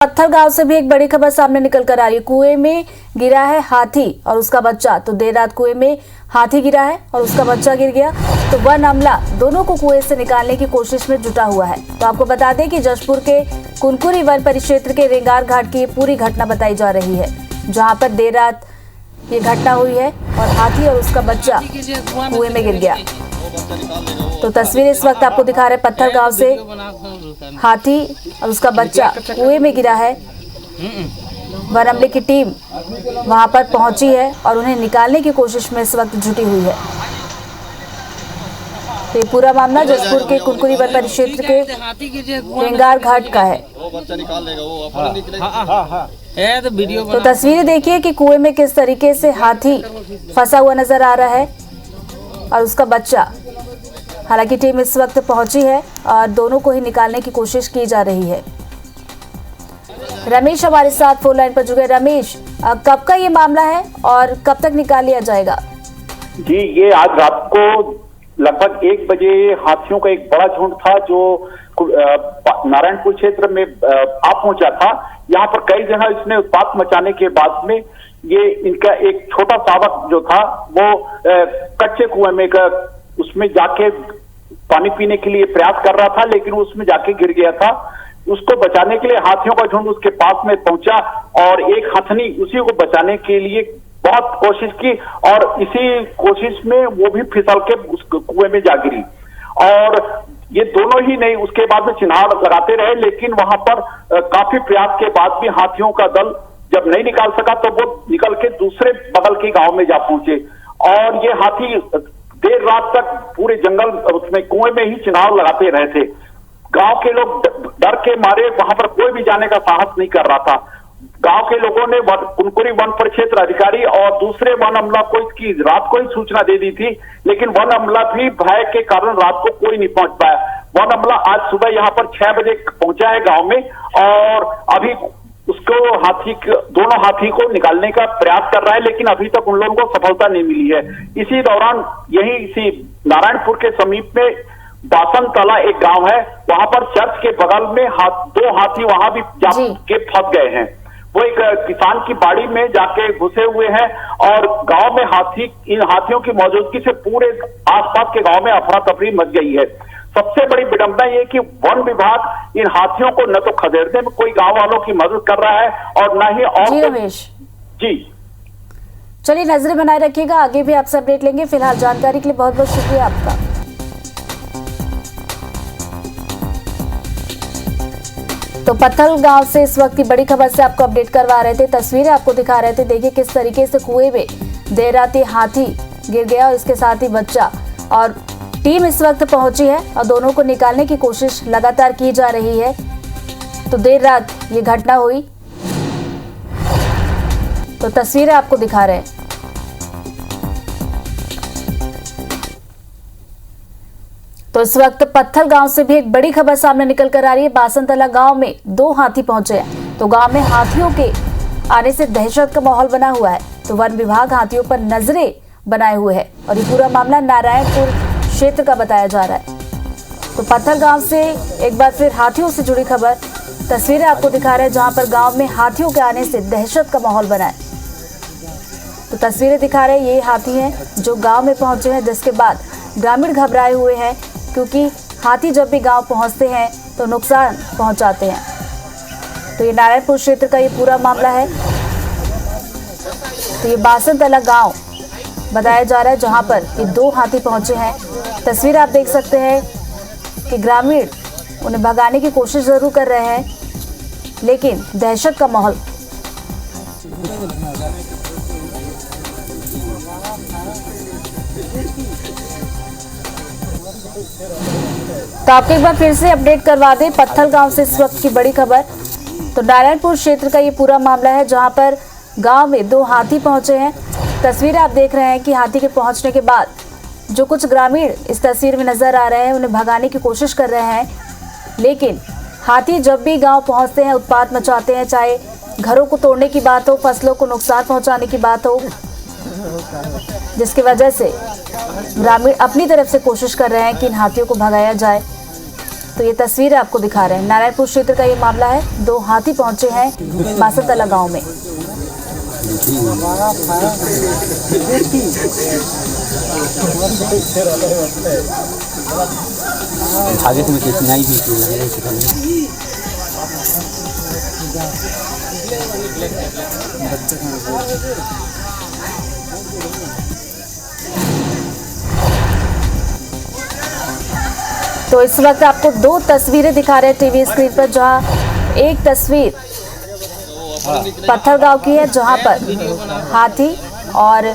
पत्थल गांव से भी एक बड़ी खबर सामने निकल कर आ रही है। कुएं में गिरा है हाथी और उसका बच्चा। तो देर रात कुएं में हाथी गिरा है और उसका बच्चा गिर गया। तो वन अमला दोनों को कुएं से निकालने की कोशिश में जुटा हुआ है। तो आपको बता दें कि जशपुर के कुनकुरी वन परिक्षेत्र के रेंगार घाट की पूरी घटना बताई जा रही है, जहाँ पर देर रात ये घटना हुई है और हाथी और उसका बच्चा कुएं में गिर गया। तो तस्वीर इस वक्त आपको दिखा रहे पत्थल गांव से हाथी और उसका बच्चा कुएं में गिरा है। वन अमले की टीम वहां पर पहुंची है और उन्हें निकालने की कोशिश में इस वक्त जुटी हुई है। तो ये पूरा मामला जशपुर के कुनकुरी वन परिक्षेत्र के रेंगार घाट का है। तो तस्वीरें देखिए कि कुएं में किस तरीके से हाथी फंसा हुआ नजर आ रहा है और उसका बच्चा। हालांकि टीम इस वक्त पहुंची है और दोनों को ही निकालने की कोशिश की जा रही है। रमेश हमारे साथ फोन लाइन पर जुड़े। रमेश, कब का ये मामला है और कब तक निकाल लिया जाएगा? जी, ये आज रात को लगभग 1 बजे हाथियों का एक बड़ा झुंड था जो नारायणपुर क्षेत्र में आ पहुंचा था। यहाँ पर कई जगह इसने उत्पात मचाने के बाद में ये इनका एक छोटा शावक जो था वो कच्चे कुएं में उसमें जाके पानी पीने के लिए प्रयास कर रहा था, लेकिन उसमें जाके गिर गया था। उसको बचाने के लिए हाथियों का झुंड उसके पास में पहुंचा और एक हथनी उसी को बचाने के लिए बहुत कोशिश की और इसी कोशिश में वो भी फिसल के उस कुएं में जा गिरी। और ये दोनों ही नहीं, उसके बाद में चिन्हार लगाते रहे, लेकिन वहां पर काफी प्रयास के बाद भी हाथियों का दल जब नहीं निकाल सका तो वो निकल के दूसरे बगल के गांव में जा पहुंचे। और ये हाथी देर रात तक पूरे जंगल उसमें कुएं में ही चिन्हार लगाते रहे थे। गांव के लोग डर के मारे वहां पर कोई भी जाने का साहस नहीं कर रहा था। गांव के लोगों ने कुनकुरी वन परिक्षेत्र अधिकारी और दूसरे वन अमला को इसकी रात को ही सूचना दे दी थी, लेकिन वन अमला भी भय के कारण रात को कोई नहीं पहुंच पाया। वन अमला आज सुबह यहाँ पर 6 बजे पहुंचा है गांव में और अभी उसको दोनों हाथी को निकालने का प्रयास कर रहा है, लेकिन अभी तक उन लोगों को सफलता नहीं मिली है। इसी दौरान इसी नारायणपुर के समीप में बासन तला एक गांव है, वहां पर चर्च के बगल में 2 हाथी वहां भी जाके फंस गए हैं। वो एक किसान की बाड़ी में जाके घुसे हुए हैं और गांव में इन हाथियों की मौजूदगी से पूरे आसपास के गांव में अफरा तफरी मच गई है। सबसे बड़ी विडंबना ये कि वन विभाग इन हाथियों को न तो खदेड़ने में कोई गांव वालों की मदद कर रहा है और न ही और जी रमेश जी चलिए नजरें बनाए रखिएगा, आगे भी आपसे अपडेट लेंगे। फिलहाल जानकारी के लिए बहुत बहुत शुक्रिया आपका। तो पत्थल गांव से इस वक्त की बड़ी खबर से आपको अपडेट करवा रहे थे, तस्वीरें आपको दिखा रहे थे। देखिए किस तरीके से कुएं में देर रात हाथी गिर गया और इसके साथ ही बच्चा। और टीम इस वक्त पहुंची है और दोनों को निकालने की कोशिश लगातार की जा रही है। तो देर रात ये घटना हुई, तो तस्वीरें आपको दिखा रहे हैं। तो इस वक्त पत्थल गांव से भी एक बड़ी खबर सामने निकल कर आ रही है। बासनतला गांव में 2 हाथी पहुंचे हैं। तो गांव में हाथियों के आने से दहशत का माहौल बना हुआ है। तो वन विभाग हाथियों पर नजरें बनाए हुए है और ये पूरा मामला नारायणपुर क्षेत्र का बताया जा रहा है। तो पत्थल गांव से एक बार फिर हाथियों से जुड़ी खबर, तस्वीरें आपको दिखा रहे हैं जहां पर गांव में हाथियों के आने से दहशत का माहौल बना है। तो तस्वीरें दिखा रहे हैं, ये हाथी हैं जो गांव में पहुंचे हैं, जिसके बाद ग्रामीण घबराए हुए हैं क्योंकि हाथी जब भी गांव पहुंचते हैं तो नुकसान पहुंचाते हैं। तो ये नारायणपुर क्षेत्र का ये पूरा मामला है। तो ये बासनतला गांव बताया जा रहा है जहां पर ये 2 हाथी पहुंचे हैं। तस्वीर आप देख सकते हैं कि ग्रामीण उन्हें भगाने की कोशिश जरूर कर रहे हैं, लेकिन दहशत का माहौल। तो आपको एक बार फिर से अपडेट करवा दें, पत्थल गांव से इस वक्त की बड़ी खबर। तो नारायणपुर क्षेत्र का ये पूरा मामला है जहां पर गांव में 2 हाथी पहुंचे हैं। तस्वीरें आप देख रहे हैं कि हाथी के पहुंचने के बाद जो कुछ ग्रामीण इस तस्वीर में नजर आ रहे हैं उन्हें भगाने की कोशिश कर रहे हैं, लेकिन हाथी जब भी गांव पहुंचते हैं उत्पात मचाते हैं, चाहे घरों को तोड़ने की बात हो, फसलों को नुकसान पहुंचाने की बात हो, जिसकी वजह से ग्रामीण अपनी तरफ से कोशिश कर रहे हैं कि इन हाथियों को भगाया जाए। तो ये तस्वीर आपको दिखा रहे हैं। नारायणपुर क्षेत्र का ये मामला है। 2 हाथी पहुंचे हैं बासनतला गांव में। आगे तुम्हें कितना ही तो इस वक्त आपको 2 तस्वीरें दिखा रहे हैं टीवी स्क्रीन पर, जहां एक तस्वीर पत्थल गांव की है, जहां पर हाथी और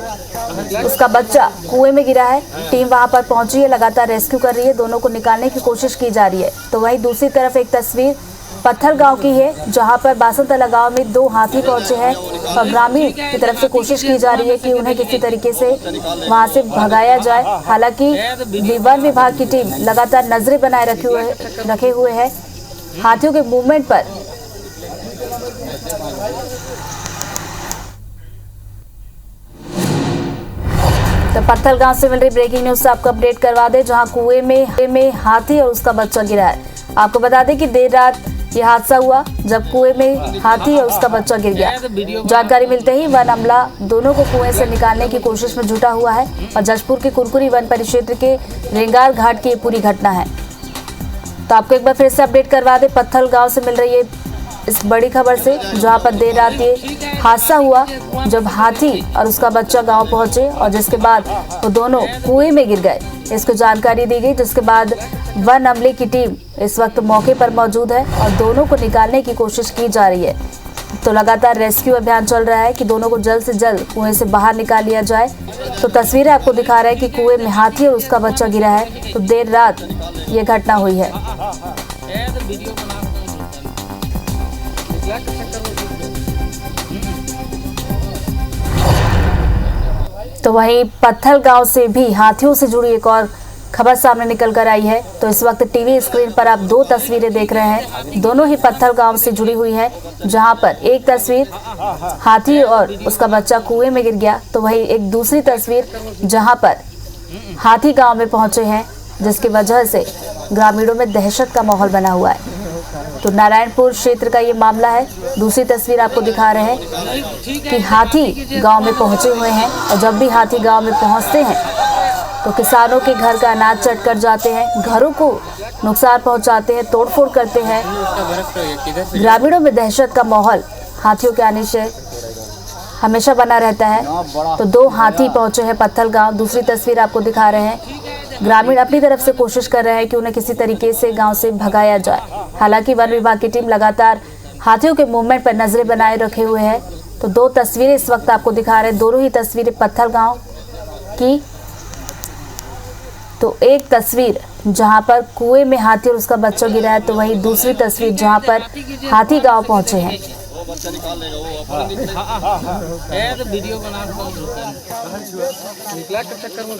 उसका बच्चा कुएं में गिरा है। टीम वहां पर पहुंची है, लगातार रेस्क्यू कर रही है, दोनों को निकालने की कोशिश की जा रही है। तो वहीं दूसरी तरफ एक तस्वीर पत्थल गांव की है, जहां पर बासनतला गांव में 2 हाथी पहुंचे हैं और ग्रामीण की तरफ से कोशिश की जा रही है कि उन्हें किसी तरीके से वहां से भगाया जाए। हालांकि वन विभाग की टीम लगातार नजरें बनाए रखे हुए है हाथियों के मूवमेंट पर। तो पत्थल गांव से मिल रही ब्रेकिंग न्यूज से आपको अपडेट करवा दें, जहां कुएं में हाथी और उसका बच्चा गिरा है। आपको बता दें कि देर रात ये हादसा हुआ जब कुएं में हाथी और उसका बच्चा गिर गया। जानकारी मिलते ही वन अमला दोनों को कुएं से निकालने की कोशिश में जुटा हुआ है और जशपुर के कुरकुरी वन परिक्षेत्र के रेंगार घाट की ये पूरी घटना है। तो आपको एक बार फिर से अपडेट करवा दें पत्थल गांव से मिल रही है इस बड़ी खबर से, जहां पर देर रात ये हादसा हुआ जब हाथी और उसका बच्चा गांव पहुंचे और जिसके बाद वो दोनों कुएं में गिर गए। इसको जानकारी दी गई, जिसके बाद वन अमले की टीम इस वक्त मौके पर मौजूद है और दोनों को निकालने की कोशिश की जा रही है। तो लगातार रेस्क्यू अभियान चल रहा है कि दोनों को जल्द से जल्द कुएं से बाहर निकाल लिया जाए। तो तस्वीरें आपको दिखा रहा है कि कुएं में हाथी और उसका बच्चा गिरा है। तो देर रात ये घटना हुई है। तो वहीं पत्थल गांव से भी हाथियों से जुड़ी एक और खबर सामने निकल कर आई है। तो इस वक्त टीवी स्क्रीन पर आप 2 तस्वीरें देख रहे हैं, दोनों ही पत्थल गांव से जुड़ी हुई है, जहां पर एक तस्वीर हाथी और उसका बच्चा कुएं में गिर गया, तो वहीं एक दूसरी तस्वीर जहां पर हाथी गांव में पहुंचे हैं, जिसकी वजह से ग्रामीणों में दहशत का माहौल बना हुआ है। तो नारायणपुर क्षेत्र का ये मामला है। दूसरी तस्वीर आपको दिखा रहे हैं कि हाथी गांव में पहुंचे हुए हैं और जब भी हाथी गांव में पहुंचते हैं तो किसानों के घर का अनाज चट कर जाते हैं, घरों को नुकसान पहुंचाते हैं, तोड़फोड़ करते हैं। ग्रामीणों में दहशत का माहौल हाथियों के आने से हमेशा बना रहता है। तो 2 हाथी पहुंचे हैं पत्थल गांव। दूसरी तस्वीर आपको दिखा रहे हैं, ग्रामीण अपनी तरफ से कोशिश कर रहे हैं कि उन्हें किसी तरीके से गांव से भगाया जाए। हालांकि वन विभाग की टीम लगातार हाथियों के मूवमेंट पर नजरें बनाए रखे हुए है। तो 2 तस्वीरें इस वक्त आपको दिखा रहे हैं, दोनों ही तस्वीरें पत्थल गांव की। तो एक तस्वीर जहां पर कुएं में हाथी और उसका बच्चा गिरा है, तो वहीं दूसरी तस्वीर जहां पर हाथी गांव पहुंचे हैं। बच्चा निकाल लेगा वो अपना तो वीडियो बना निकला के चक्कर में